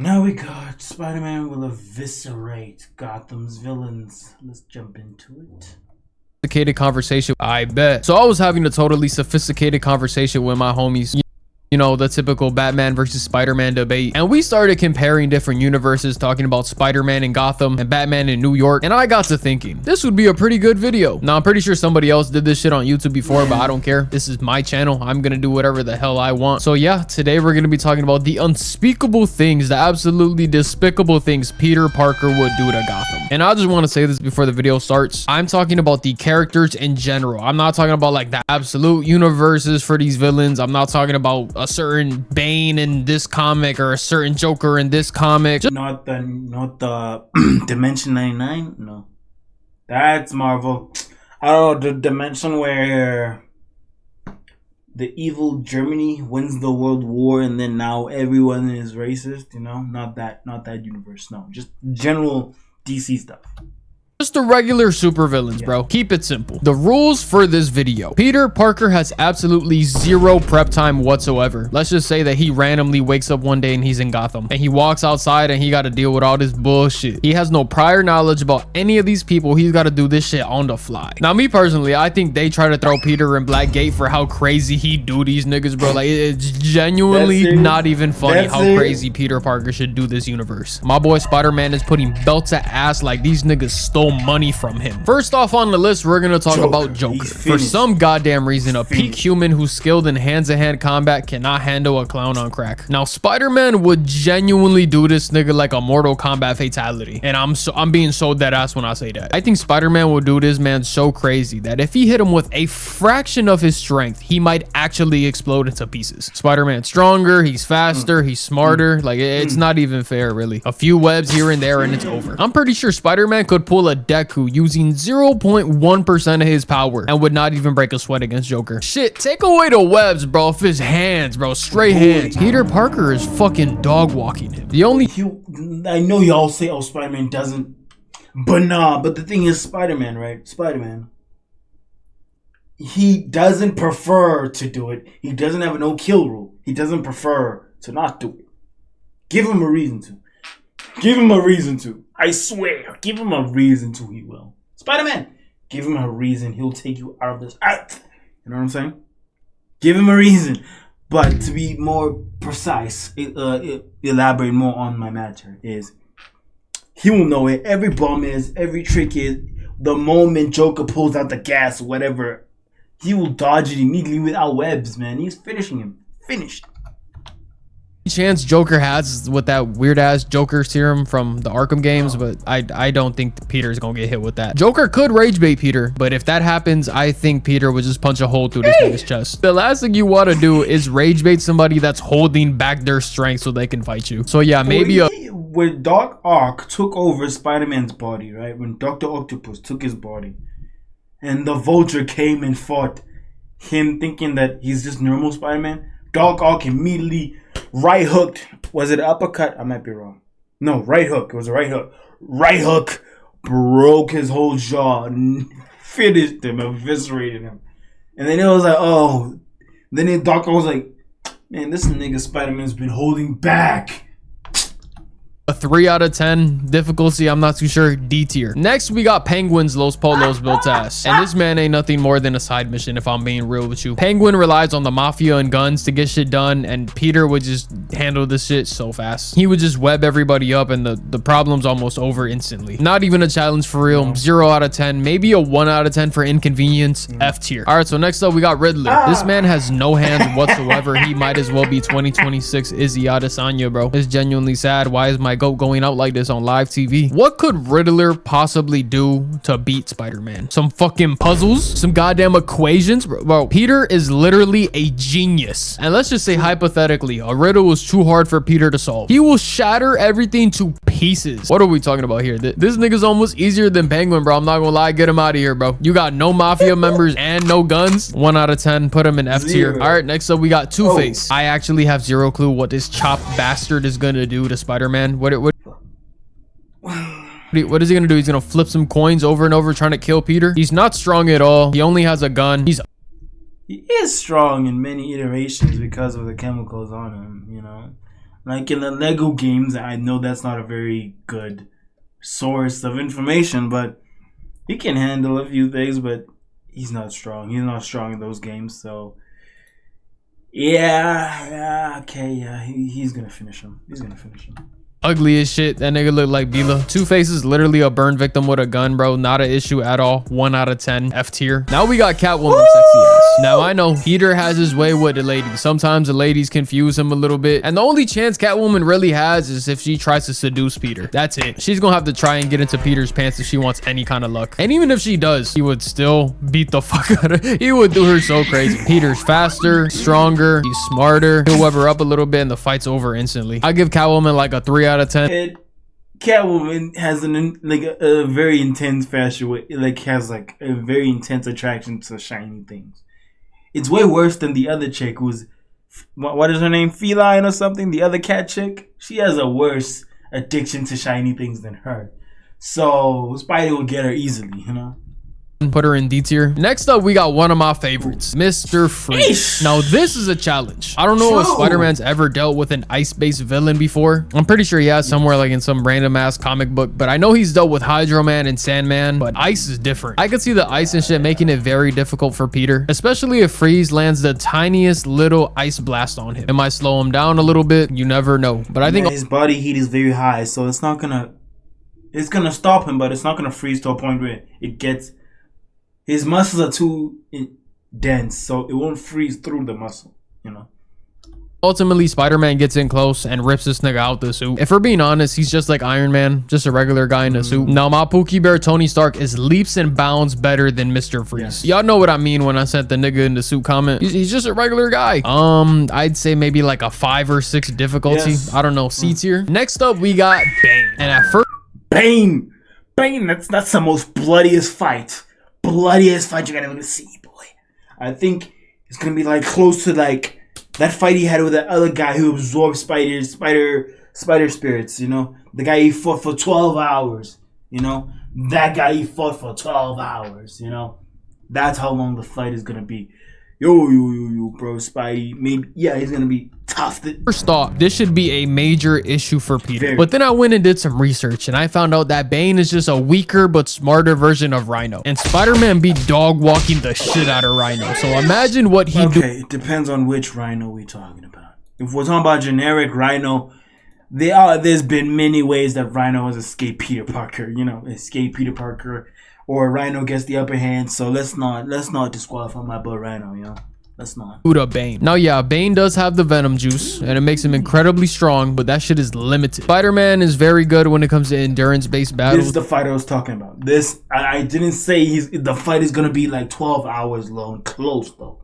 Now we got Spider-Man will eviscerate Gotham's villains. Let's jump into it. Sophisticated conversation, I bet. So I was having a totally sophisticated conversation with my homies. You know, the typical Batman versus Spider-Man debate. And we started comparing different universes, talking about Spider-Man in Gotham and Batman in New York. And I got to thinking, this would be a pretty good video. Now, I'm pretty sure somebody else did this shit on YouTube before, but I don't care. This is my channel. I'm gonna do whatever the hell I want. So yeah, today we're gonna be talking about the unspeakable things, the absolutely despicable things Peter Parker would do to Gotham. And I just want to say this before the video starts. I'm talking about the characters in general. I'm not talking about like the absolute universes for these villains. I'm not talking about a certain Bane in this comic or a certain Joker in this comic. Not the Dimension 99. No, that's Marvel. I don't know, the dimension where the evil Germany wins the world war and then now everyone is racist. You know, not that universe. No, just general DC stuff. Just the regular supervillains, bro. Keep it simple. The rules for this video. Peter Parker has absolutely zero prep time whatsoever. Let's just say that he randomly wakes up one day and he's in Gotham. And he walks outside and he got to deal with all this bullshit. He has no prior knowledge about any of these people. He's got to do this shit on the fly. Now, me personally, I think they try to throw Peter in Blackgate for how crazy he do these niggas, bro. Like, it's genuinely not even funny how crazy Peter Parker should do this universe. My boy Spider-Man is putting belts to ass like these niggas stole money from him. First off on the list, we're gonna talk about Joker. For some goddamn reason, a peak human who's skilled in hand-to-hand combat cannot handle a clown on crack. Now, Spider-Man would genuinely do this nigga like a Mortal Kombat fatality, and I'm being so dead ass when I say that. I think Spider-Man will do this man so crazy that if he hit him with a fraction of his strength, he might actually explode into pieces. Spider-Man's stronger, he's faster, he's smarter. Like, it's not even fair, really. A few webs here and there and it's over. I'm pretty sure Spider-Man could pull a Deku using 0.1% of his power and would not even break a sweat against Joker. Shit, take away the webs, bro. If his hands, bro, straight hands. Peter Parker is fucking dog walking him. The only I know y'all say, oh, Spider-Man doesn't, but nah. But the thing is, Spider-Man, right? Spider-Man, he doesn't prefer to do it. He doesn't have a no-kill rule. He doesn't prefer to not do it. Give him a reason to. Give him a reason to. I swear, give him a reason to, he will. Spider-Man, give him a reason, he'll take you out of this. You know what I'm saying? Give him a reason. But to be more precise, elaborate more on my matter is, he will know it. Every bomb is, every trick is, the moment Joker pulls out the gas, whatever, he will dodge it immediately without webs, man. He's finishing him. Finished. chance Joker has with that weird ass Joker serum from the Arkham games, but I don't think Peter's gonna get hit with that. Joker could rage bait Peter, but if that happens, I think Peter would just punch a hole through this nigga's chest. The last thing you want to do is rage bait somebody that's holding back their strength so they can fight you. So yeah, maybe when Doc Ock took over Spider-Man's body, right? When Dr. Octopus took his body and the Vulture came and fought him thinking that he's just normal Spider-Man, Doc Ock immediately right hooked. Was it an uppercut? I might be wrong. No, right hook. It was a right hook. Right hook broke his whole jaw and finished him, eviscerated him. And then it was like, oh. Then Doc Ock was like, man, this nigga Spider-Man's been holding back. a 3 out of 10 difficulty. I'm not too sure. D tier. Next, we got Penguin's Los Polos built ass. And this man ain't nothing more than a side mission, if I'm being real with you. Penguin relies on the mafia and guns to get shit done, and Peter would just handle this shit so fast. He would just web everybody up, and the problem's almost over instantly. Not even a challenge for real. 0 out of 10. Maybe a 1 out of 10 for inconvenience. F tier. All right, so next up, we got Riddler. This man has no hands whatsoever. He might as well be 2026 Izzy Adesanya, bro. It's genuinely sad. Why is my goat going out like this on live TV? What could Riddler possibly do to beat Spider-Man? Some fucking puzzles? Some goddamn equations? Bro, Peter is literally a genius. And let's just say hypothetically, a riddle was too hard for Peter to solve. He will shatter everything to pieces. What are we talking about here? This nigga's almost easier than Penguin, bro. I'm not gonna lie. Get him out of here, bro. You got no mafia members and no guns. 1 out of 10. Put him in F tier. All right, next up, we got Two-Face. I actually have zero clue what this chopped bastard is gonna do to Spider-Man. What is he gonna do? He's gonna flip some coins over and over trying to kill Peter. He's not strong at all. He only has a gun. He is strong in many iterations because of the chemicals on him, you know. Like in the Lego games, I know that's not a very good source of information, but he can handle a few things, but he's not strong. He's not strong in those games, so he's gonna finish him. He's gonna finish him. Ugly as shit. That nigga look like Bila. Two-Face is literally a burn victim with a gun, bro. Not an issue at all. 1 out of 10. F tier. Now we got Catwoman sexy ass. Now I know Peter has his way with the ladies. Sometimes the ladies confuse him a little bit. And the only chance Catwoman really has is if she tries to seduce Peter. That's it. She's gonna have to try and get into Peter's pants if she wants any kind of luck. And even if she does, he would still beat the fuck out of her. He would do her so crazy. Peter's faster, stronger, he's smarter. He'll web her up a little bit and the fight's over instantly. I give Catwoman like a 3 out of 10. Catwoman has a very intense fashion, has like a very intense attraction to shiny things. It's way worse than the other chick who's, what is her name, Feline or something? The other cat chick. She has a worse addiction to shiny things than her. So Spidey will get her easily, you know. Put her in D tier. Next up, we got one of my favorites, Mr. Freeze. Now, this is a challenge. I don't know if Spider-Man's ever dealt with an ice-based villain before. I'm pretty sure he has somewhere like in some random-ass comic book, but I know he's dealt with Hydro Man and Sandman, but ice is different. I could see the ice and shit making it very difficult for Peter, especially if Freeze lands the tiniest little ice blast on him. It might slow him down a little bit. You never know. But I think his body heat is very high, so it's gonna stop him, but it's not gonna freeze to a point where it gets. His muscles are too dense, so it won't freeze through the muscle, you know. Ultimately, Spider-Man gets in close and rips this nigga out the suit. If we're being honest, he's just like Iron Man, just a regular guy in a suit. Now, my Pookie Bear Tony Stark is leaps and bounds better than Mr. Freeze. Yes. Y'all know what I mean when I sent the nigga in the suit comment. He's just a regular guy. I'd say maybe like a 5 or 6 difficulty. Yes. I don't know, C tier. Next up, we got Bane. And at first, Bane, that's the most bloodiest fight you're gonna ever see, boy. I think it's gonna be like close to like that fight he had with that other guy who absorbed spider spirits, you know, the guy he fought for 12 hours, you know, that guy he fought for 12 hours, you know, that's how long the fight is gonna be. Yo, bro, Spidey, maybe, yeah, he's gonna be tough. First thought, this should be a major issue for Peter. But then I went and did some research and I found out that Bane is just a weaker but smarter version of Rhino. And Spider-Man be dog walking the shit out of Rhino. So imagine what he do. Okay, it depends on which Rhino we're talking about. If we're talking about generic Rhino, there's been many ways that Rhino has escaped Peter Parker, you know, or Rhino gets the upper hand. So let's not disqualify my boy Rhino, you know. Let's not. Who to Bane. Now, yeah, Bane does have the Venom juice, and it makes him incredibly strong, but that shit is limited. Spider-Man is very good when it comes to endurance-based battles. This is the fight I was talking about. This, I didn't say the fight is gonna be like 12 hours long. Close though.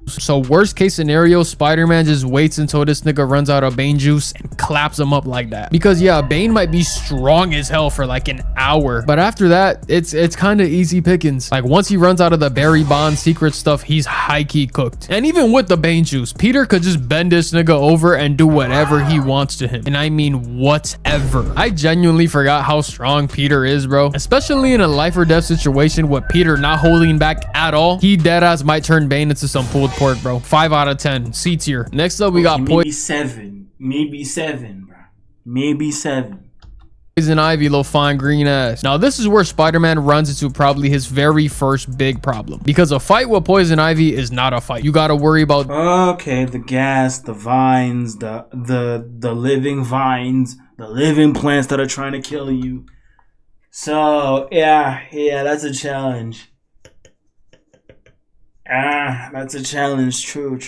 So worst case scenario, Spider-Man just waits until this nigga runs out of Bane juice and claps him up like that. Because yeah, Bane might be strong as hell for like an hour, but after that, it's kind of easy pickings. Like once he runs out of the Barry Bond secret stuff, he's high-key cooked. And even with the Bane juice, Peter could just bend this nigga over and do whatever he wants to him. And I mean whatever. I genuinely forgot how strong Peter is, bro. Especially in a life or death situation with Peter not holding back at all. He deadass might turn Bane into some pulled pork, bro. 5 out of 10. C tier. Next up, we got maybe 7, bro. Maybe 7. Poison Ivy, little fine green ass. Now, this is where Spider-Man runs into probably his very first big problem, because a fight with Poison Ivy is not a fight. You gotta worry about the gas, the vines, the living vines, the living plants that are trying to kill you. So yeah, that's a challenge. That's a challenge. True.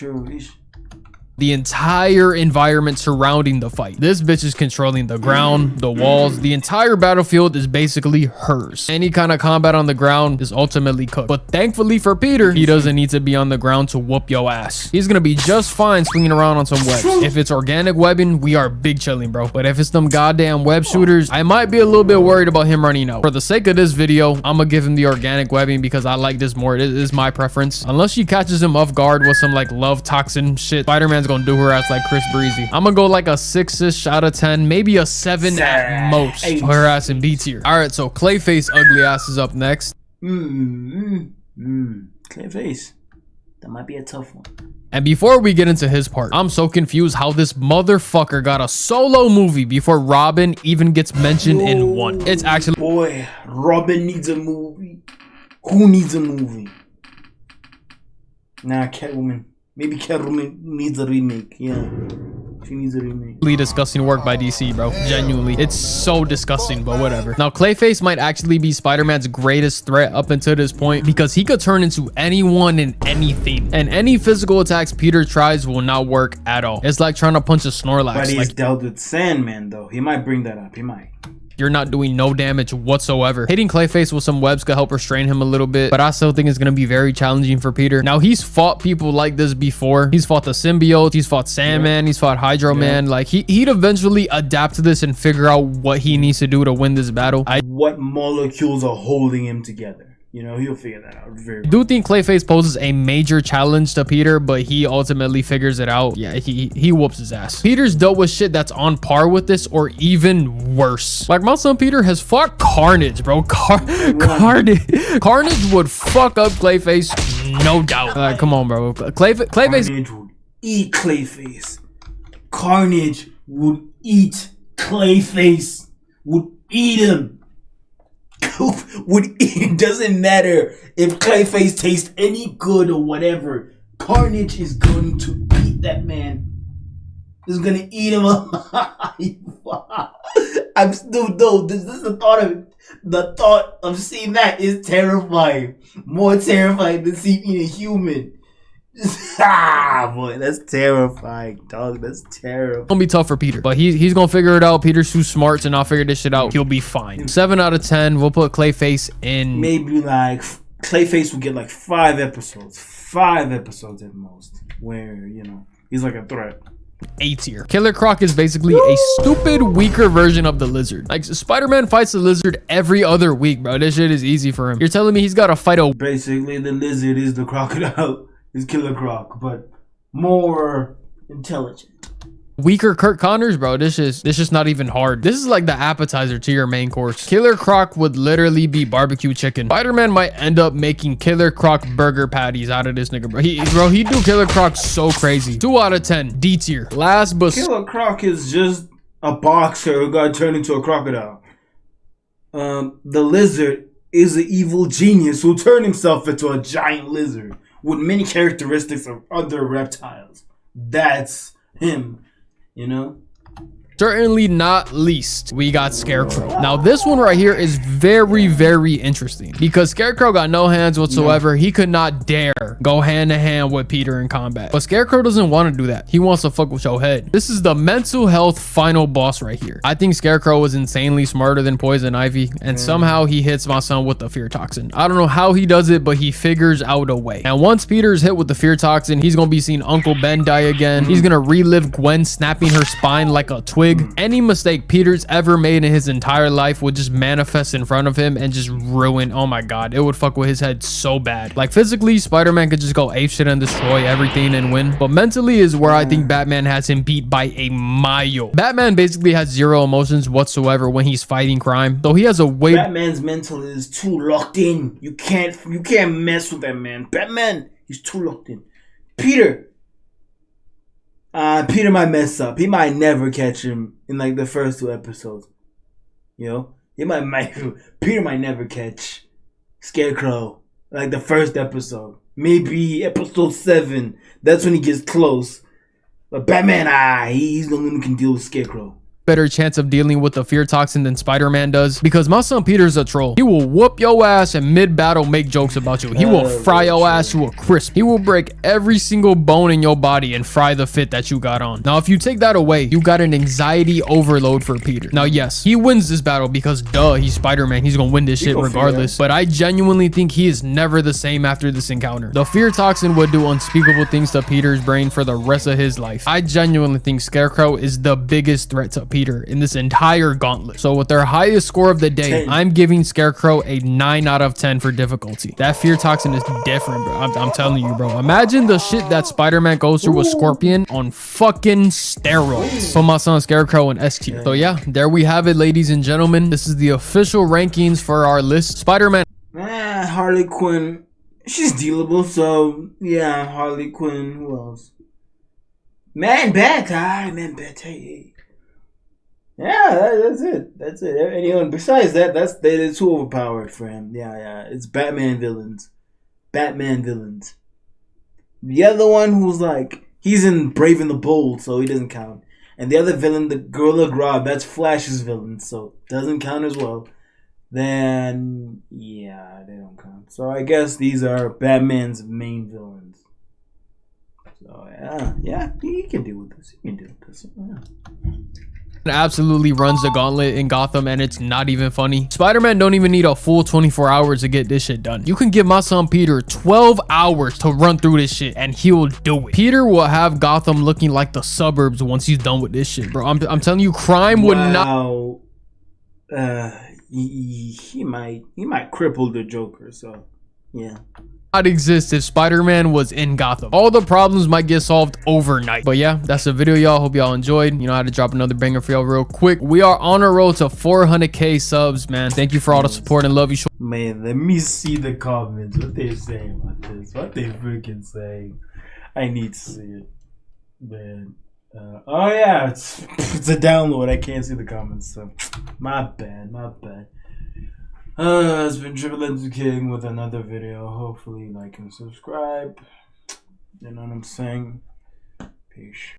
the entire environment surrounding the fight. This bitch is controlling the ground, the walls. The entire battlefield is basically hers. Any kind of combat on the ground is ultimately cooked. But thankfully for Peter, he doesn't need to be on the ground to whoop your ass. He's gonna be just fine swinging around on some webs. If it's organic webbing, we are big chilling, bro. But if it's them goddamn web shooters, I might be a little bit worried about him running out. For the sake of this video, I'm gonna give him the organic webbing because I like this more. It is my preference. Unless she catches him off guard with some like love toxin shit, Spider-Man's gonna do her ass like Chris Breezy. I'm gonna go like a 6-ish out of 10, maybe a 7 at most. Her ass in B tier. All right, so Clayface ugly ass is up next. Clayface. That might be a tough one. And before we get into his part, I'm so confused how this motherfucker got a solo movie before Robin even gets mentioned in one. It's actually... Boy, Robin needs a movie. Who needs a movie? Nah, Catwoman. Maybe Catwoman needs a remake. Yeah. She needs a remake. Disgusting work by DC, bro. Genuinely. It's so disgusting, but whatever. Now, Clayface might actually be Spider-Man's greatest threat up until this point because he could turn into anyone and anything. And any physical attacks Peter tries will not work at all. It's like trying to punch a Snorlax. But he's dealt with Sandman, though. He might bring that up. He might. You're not doing no damage whatsoever. Hitting Clayface with some webs could help restrain him a little bit, but I still think it's going to be very challenging for Peter. Now, he's fought people like this before. He's fought the symbiote. He's fought Sandman. He's fought Hydro Man. Like, he'd eventually adapt to this and figure out what he needs to do to win this battle. What molecules are holding him together? You know, he'll figure that out very well. Do think Clayface poses a major challenge to Peter, but he ultimately figures it out. Yeah, he whoops his ass. Peter's dealt with shit that's on par with this or even worse. Like, my son Peter has fought Carnage, bro. Carnage would fuck up Clayface, no doubt. Come on, bro. Clayface Carnage would eat Clayface. Carnage would eat Clayface. Would eat him. It doesn't matter if Clayface tastes any good or whatever. Carnage is going to eat that man. Is gonna eat him alive. I'm still This is the thought of seeing that is terrifying. More terrifying than seeing a human. Boy, that's terrifying, dog. That's terrible. It's gonna be tough for Peter, but he's gonna figure it out. Peter's too smart to not figure this shit out. He'll be fine. 7 out of 10. We'll put Clayface in. Maybe like Clayface will get like 5 episodes. 5 episodes at most. Where, you know, he's like a threat. A tier. Killer Croc is basically a stupid, weaker version of the Lizard. Like, Spider-Man fights the Lizard every other week, bro. This shit is easy for him. You're telling me he's got to fight a... Basically, the Lizard is the crocodile. Is Killer Croc, but more intelligent. Weaker Kurt Connors, bro. This is just not even hard. This is like the appetizer to your main course. Killer Croc would literally be barbecue chicken. Spider-Man might end up making Killer Croc burger patties out of this nigga, bro. He do Killer Croc so crazy. 2 out of 10. D tier. Last but... Killer Croc is just a boxer who got turned into a crocodile. The Lizard is an evil genius who turned himself into a giant lizard with many characteristics of other reptiles. That's him, you know? Certainly not least, we got Scarecrow. Now, this one right here is very, very interesting because Scarecrow got no hands whatsoever. He could not dare go hand to hand with Peter in combat. But Scarecrow doesn't want to do that. He wants to fuck with your head. This is the mental health final boss right here. I think Scarecrow is insanely smarter than Poison Ivy, and somehow he hits my son with the fear toxin. I don't know how he does it, but he figures out a way. And once Peter's hit with the fear toxin, he's gonna be seeing Uncle Ben die again. He's gonna relive Gwen snapping her spine like a twig. Any mistake Peter's ever made in his entire life would just manifest in front of him and just ruin. Oh my god, it would fuck with his head so bad. Like, physically, Spider-Man could just go apeshit and destroy everything and win, but mentally is where I think Batman has him beat by a mile. Batman basically has zero emotions whatsoever when he's fighting crime, so he has a way... Batman's mental is too locked in. You can't mess with that man. Batman, he's too locked in. Peter might mess up. He might never catch him in like the first 2 episodes. You know? Peter might never catch Scarecrow like the first episode. Maybe episode 7. That's when he gets close. But Batman, he's the one who can deal with Scarecrow. Better chance of dealing with the fear toxin than Spider-Man does because my son Peter's a troll. He will whoop your ass and mid-battle make jokes about you. He will fry your ass to a crisp. He will break every single bone in your body and fry the fit that you got on. Now, if you take that away, you got an anxiety overload for Peter. Now, yes, he wins this battle because duh, he's Spider-Man. He's gonna win this shit regardless. But I genuinely think he is never the same after this encounter. The fear toxin would do unspeakable things to Peter's brain for the rest of his life. I genuinely think Scarecrow is the biggest threat to Peter in this entire gauntlet. So with their highest score of the day, 10. I'm giving Scarecrow a 9 out of 10 for difficulty. That fear toxin is different, bro. I'm telling you, bro. Imagine the shit that Spider-Man goes through with Scorpion on fucking steroids. Put my son Scarecrow in S tier. So yeah, there we have it, ladies and gentlemen. This is the official rankings for our list. Spider-Man. Harley Quinn she's dealable. So yeah, Harley Quinn. Who else? Man Bat. Man Bat. Hey. Yeah, that's it. That's it. Anyone besides that, they're too overpowered for him. Yeah. It's Batman villains. Batman villains. The other one who's like he's in Brave and the Bold, so he doesn't count. And the other villain, the Gorilla Grodd, that's Flash's villain, so doesn't count as well. Then yeah, they don't count. So I guess these are Batman's main villains. So yeah, he can deal with this. He can deal with this. Yeah. Absolutely runs the gauntlet in Gotham, and it's not even funny. Spider-Man don't even need a full 24 hours to get this shit done. You can give my son Peter 12 hours to run through this shit and he'll do it. Peter will have Gotham looking like the suburbs once he's done with this shit, bro. I'm telling you, crime would not he might cripple the Joker, so yeah. Not exist if Spider-Man was in Gotham. All the problems might get solved overnight. But yeah, that's the video, y'all. Hope y'all enjoyed. You know, I had to drop another banger for y'all real quick. We are on a road to 400k subs, man. Thank you for all the support and love you. Man, let me see the comments. What they're saying about this. What they freaking saying. I need to see it. Man. Oh yeah, it's a download. I can't see the comments, so my bad. It's been Triple Lens King with another video. Hopefully like and subscribe. You know what I'm saying? Peace.